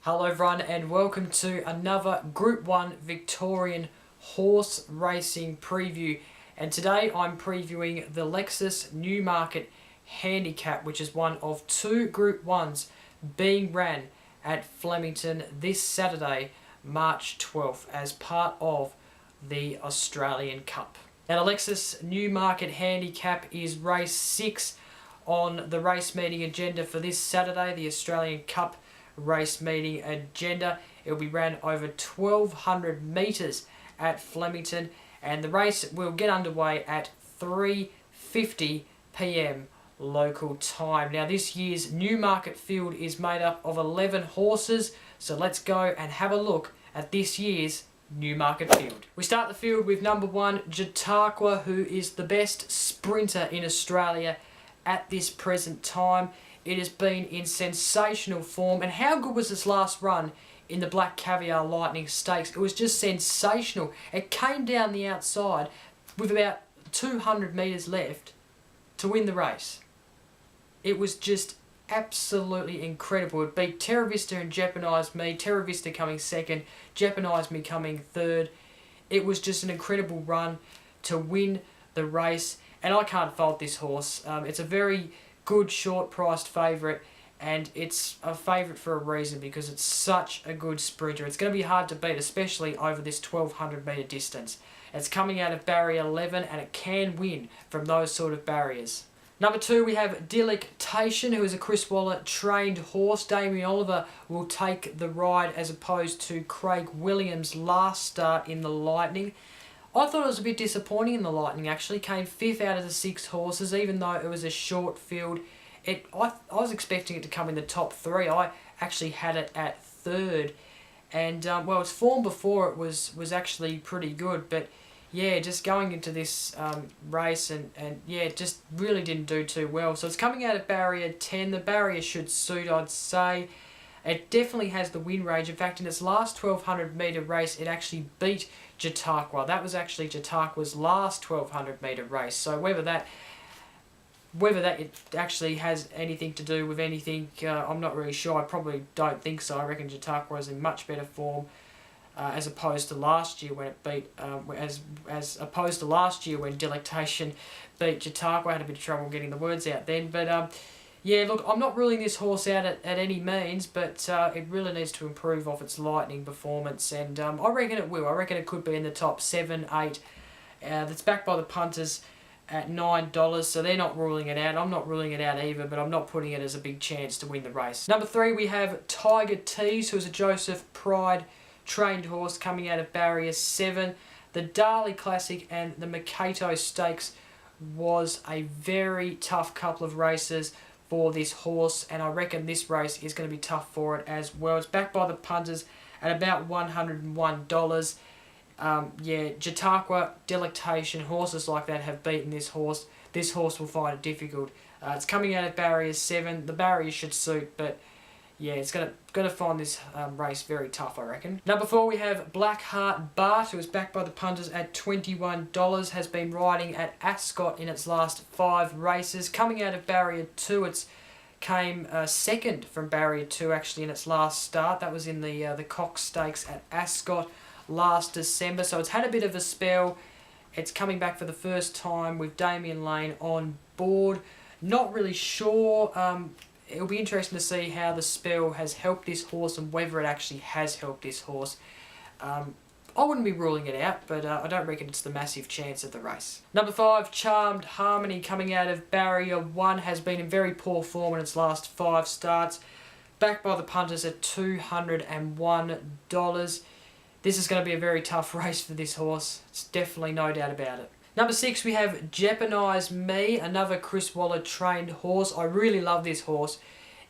Hello everyone and welcome to another Group 1 Victorian horse racing preview, and today I'm previewing the Lexus Newmarket Handicap, which is one of two Group 1s being ran at Flemington this Saturday, March 12th, as part of the Australian Cup. Now the Lexus Newmarket Handicap is race 6 on the race meeting agenda for this Saturday, the Australian Cup race meeting agenda. It will be ran over 1,200 metres at Flemington, and the race will get underway at 3:50 p.m. local time. Now this year's Newmarket field is made up of 11 horses, so let's go and have a look at this year's Newmarket field. We start the field with number 1, Chautauqua, who is the best sprinter in Australia at this present time. It has been in sensational form, and how good was this last run in the Black Caviar Lightning Stakes? It was just sensational. It came down the outside with about 200 metres left to win the race. It was just absolutely incredible. It beat Terra Vista and Jeopardised Me. Terra Vista coming second, Jeopardised Me coming third. It was just an incredible run to win the race, and I can't fault this horse. It's a very good short priced favourite, and it's a favourite for a reason because it's such a good sprinter. It's going to be hard to beat, especially over this 1,200 metre distance. It's coming out of barrier 11, and it can win from those sort of barriers. Number 2, we have Delectation, who is a Chris Waller trained horse. Damien Oliver will take the ride as opposed to Craig Williams' last start in the Lightning. I thought it was a bit disappointing in the Lightning, actually. Came 5th out of the 6 horses, even though it was a short field. I was expecting it to come in the top 3. I actually had it at 3rd. And, well, its form before it was actually pretty good. But, yeah, just going into this race and yeah, it just really didn't do too well. So it's coming out of barrier 10. The barrier should suit, I'd say. It definitely has the win range. In fact, in its last 1,200 metre race, it actually beat Chautauqua. That was actually Chautauqua's last 1,200 metre race. So whether that it actually has anything to do with anything, I'm not really sure. I probably don't think so. I reckon Chautauqua is in much better form as opposed to last year when it beat, as opposed to last year when Delectation beat Chautauqua. I had a bit of trouble getting the words out then, but yeah, look, I'm not ruling this horse out at any means, but it really needs to improve off its Lightning performance, and I reckon it will. I reckon it could be in the top 7, 8. That's backed by the punters at $9, so they're not ruling it out. I'm not ruling it out either, but I'm not putting it as a big chance to win the race. Number 3, we have Tiger Tease, who is a Joseph Pride trained horse coming out of barrier 7. The Darley Classic and the Makato Stakes was a very tough couple of races for this horse, and I reckon this race is going to be tough for it as well. It's backed by the punters at about $101. Yeah, Chautauqua, Delectation, horses like that have beaten this horse. This horse will find it difficult. It's coming out of barrier 7. The barrier should suit, but yeah, it's gonna find this race very tough, I reckon. Number 4, we have Blackheart Bart, who is backed by the punters at $21. Has been riding at Ascot in its last 5 races. Coming out of barrier 2, it's came second from barrier 2 actually in its last start. That was in the Cox Stakes at Ascot last December. So it's had a bit of a spell. It's coming back for the first time with Damien Lane on board. Not really sure. It'll be interesting to see how the spell has helped this horse and whether it actually has helped this horse. I wouldn't be ruling it out, but I don't reckon it's the massive chance of the race. Number 5, Charmed Harmony, coming out of barrier 1, has been in very poor form in its last 5 starts. Backed by the punters at $201. This is going to be a very tough race for this horse. It's definitely no doubt about it. Number 6, we have Jeopardised Me, another Chris Waller trained horse. I really love this horse.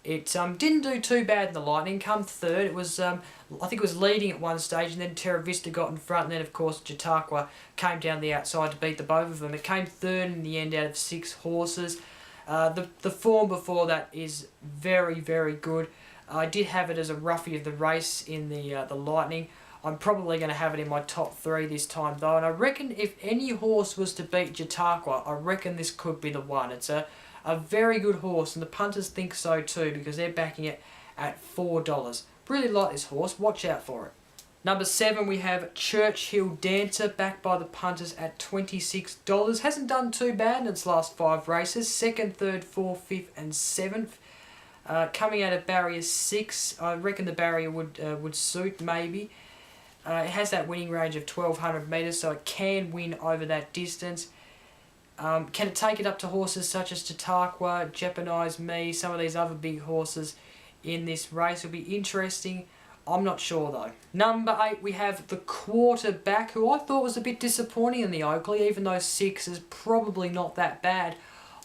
It didn't do too bad in the Lightning. Come third, it was I think it was leading at one stage, and then Terra Vista got in front, and then of course Chautauqua came down the outside to beat the both of them. It came third in the end out of 6 horses. The form before that is very, very good. I did have it as a roughie of the race in the Lightning. I'm probably going to have it in my top 3 this time though, and I reckon if any horse was to beat Chautauqua, I reckon this could be the one. It's a very good horse, and the punters think so too, because they're backing it at $4. Really like this horse, watch out for it. Number 7, we have Churchill Dancer, backed by the punters at $26. Hasn't done too bad in its last 5 races. 2nd, 3rd, 4th, 5th and 7th. Coming out of barrier 6, I reckon the barrier would suit maybe. It has that winning range of 1,200 metres, so it can win over that distance. Can it take it up to horses such as Chautauqua, Jeopardize Me, some of these other big horses in this race? It'll be interesting. I'm not sure though. Number 8, we have the Quarterback, who I thought was a bit disappointing in the Oakley, even though 6 is probably not that bad.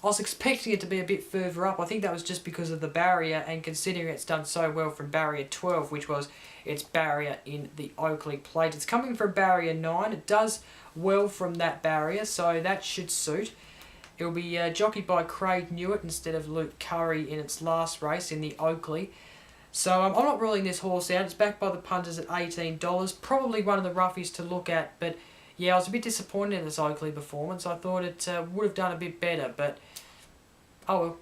I was expecting it to be a bit further up. I think that was just because of the barrier, and considering it's done so well from barrier 12, which was its barrier in the Oakley plate. It's coming from barrier 9. It does well from that barrier, so that should suit. It will be jockeyed by Craig Newitt instead of Luke Curry in its last race in the Oakley. So I'm not ruling this horse out. It's backed by the punters at $18. Probably one of the roughies to look at, but yeah, I was a bit disappointed in this Oakley performance. I thought it would have done a bit better, but oh well.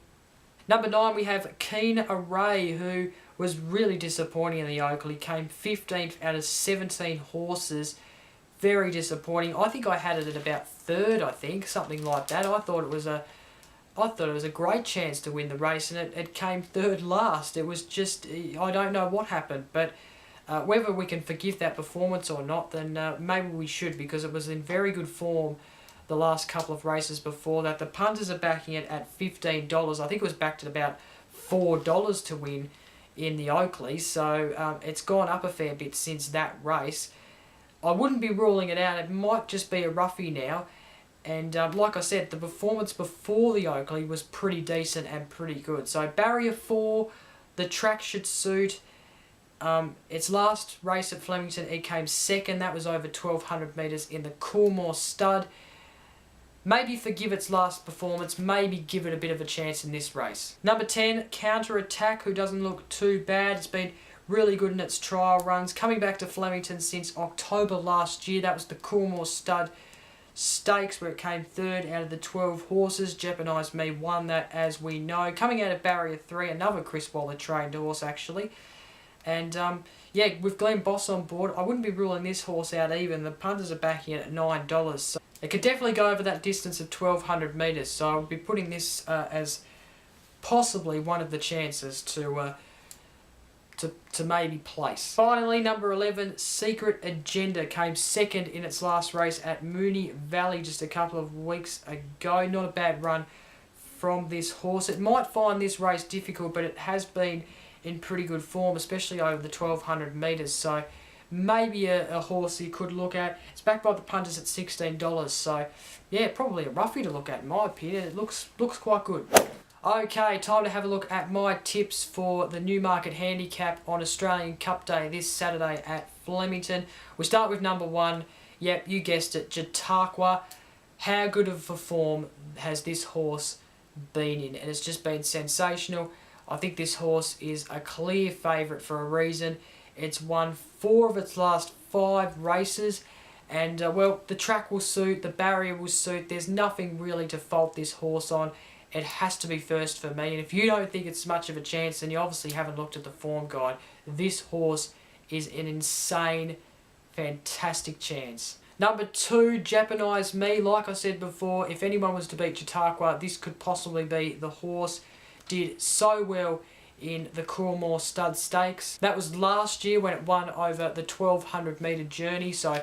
Number 9, we have Keen Array, who was really disappointing in the Oakley. Came 15th out of 17 horses. Very disappointing. I think I had it at about 3rd, I think, something like that. I thought it was a great chance to win the race, and it came 3rd last. It was just, I don't know what happened, but whether we can forgive that performance or not, then maybe we should, because it was in very good form the last couple of races before that. The punters are backing it at $15. I think it was backed at about $4 to win in the Oakley, so it's gone up a fair bit since that race. I wouldn't be ruling it out. It might just be a roughie now. And like I said, the performance before the Oakley was pretty decent and pretty good. So barrier 4, the track should suit. Its last race at Flemington, it came 2nd. That was over 1,200 metres in the Coolmore stud. Maybe forgive its last performance. Maybe give it a bit of a chance in this race. Number 10, Counter Attack, who doesn't look too bad. It's been really good in its trial runs. Coming back to Flemington since October last year. That was the Coolmore stud stakes, where it came 3rd out of the 12 horses. Jeopardize Me won that, as we know. Coming out of barrier 3, another Chris Waller trained horse actually. And yeah, with Glenn Boss on board, I wouldn't be ruling this horse out even. The punters are backing it at $9. So it could definitely go over that distance of 1,200 metres. So I would be putting this as possibly one of the chances to maybe place. Finally, number 11, Secret Agenda, came 2nd in its last race at Moonee Valley just a couple of weeks ago. Not a bad run from this horse. It might find this race difficult, but it has been in pretty good form, especially over the 1,200 metres. So maybe a horse you could look at. It's backed by the punters at $16. So yeah, probably a roughie to look at in my opinion. It looks quite good. Okay, time to have a look at my tips for the Newmarket Handicap on Australian Cup Day this Saturday at Flemington. We start with number 1. Yep, you guessed it, Chautauqua. How good of a form has this horse been in? And it's just been sensational. I think this horse is a clear favourite for a reason. It's won 4 of its last 5 races. And, well, the track will suit, the barrier will suit. There's nothing really to fault this horse on. It has to be first for me. And if you don't think it's much of a chance, then you obviously haven't looked at the form guide. This horse is an insane, fantastic chance. Number 2, Jeopardize Me. Like I said before, if anyone was to beat Chautauqua, this could possibly be the horse. Did so well in the Coolmore Stud Stakes. That was last year when it won over the 1,200 metre journey. So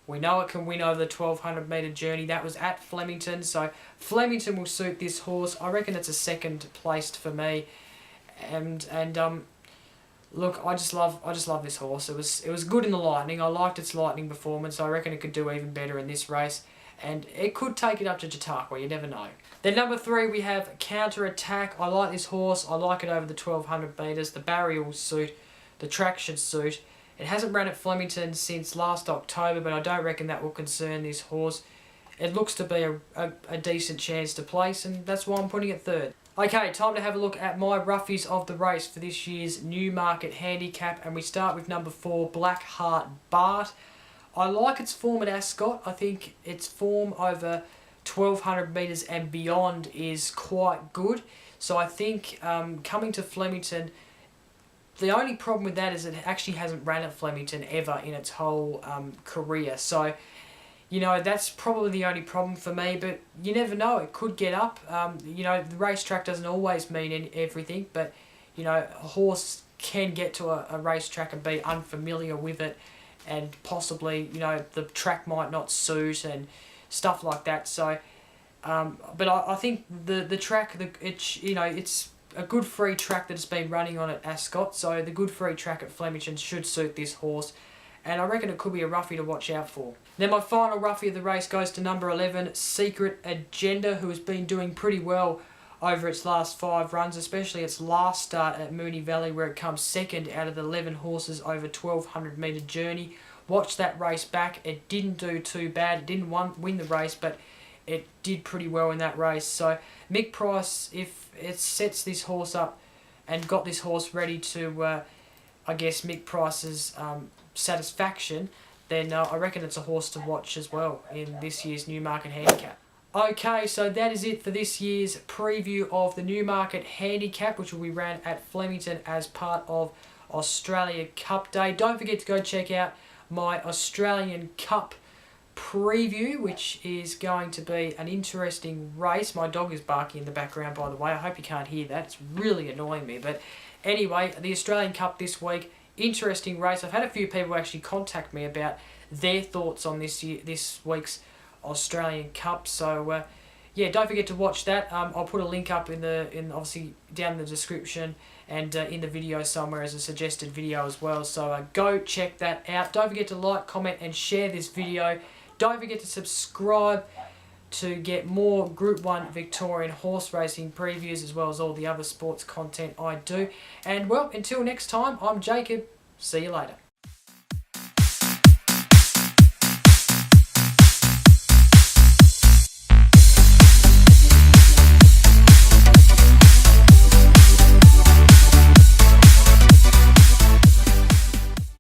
we know it can win over the 1,200 metre journey. That was at Flemington, so Flemington will suit this horse. I reckon it's a 2nd placed for me. And look, I just love this horse. It was good in the Lightning. I liked its Lightning performance. I reckon it could do even better in this race. and it could take it up to Chautauqua, you never know. Then number 3 we have Counter Attack. I like this horse, I like it over the 1200 metres, the barrier will suit, the track should suit. It hasn't run at Flemington since last October, but I don't reckon that will concern this horse. It looks to be a decent chance to place, and that's why I'm putting it 3rd. Okay, time to have a look at my roughies of the race for this year's Newmarket Handicap, and we start with number 4, Black Heart Bart. I like its form at Ascot. I think its form over 1200 metres and beyond is quite good. So I think coming to Flemington, the only problem with that is it actually hasn't ran at Flemington ever in its whole career. So, you know, that's probably the only problem for me, but you never know, it could get up. You know, the racetrack doesn't always mean everything, but, you know, a horse can get to a racetrack and be unfamiliar with it, and possibly, you know, the track might not suit and stuff like that. So, but I think the track, you know, it's a good free track that has been running on at Ascot, so the good free track at Flemington should suit this horse, and I reckon it could be a roughie to watch out for. Then my final roughie of the race goes to number 11, Secret Agenda, who has been doing pretty well over its last 5 runs, especially its last start at Moonee Valley, where it comes 2nd out of the 11 horses over 1200 metre journey. Watch that race back, it didn't do too bad, it didn't win the race, but it did pretty well in that race. So Mick Price, if it sets this horse up and got this horse ready to, I guess, Mick Price's satisfaction, then I reckon it's a horse to watch as well in this year's Newmarket Handicap. Okay, so that is it for this year's preview of the Newmarket Handicap, which will be ran at Flemington as part of Australia Cup Day. Don't forget to go check out my Australian Cup preview, which is going to be an interesting race. My dog is barking in the background, by the way. I hope you can't hear that. It's really annoying me. But anyway, the Australian Cup this week, interesting race. I've had a few people actually contact me about their thoughts on this week's Australian Cup. So yeah, don't forget to watch that. I'll put a link up in obviously down in the description and in the video somewhere as a suggested video as well. So go check that out. Don't forget to like, comment and share this video. Don't forget to subscribe to get more Group 1 Victorian horse racing previews, as well as all the other sports content I do. And well, until next time, I'm Jacob. See you later.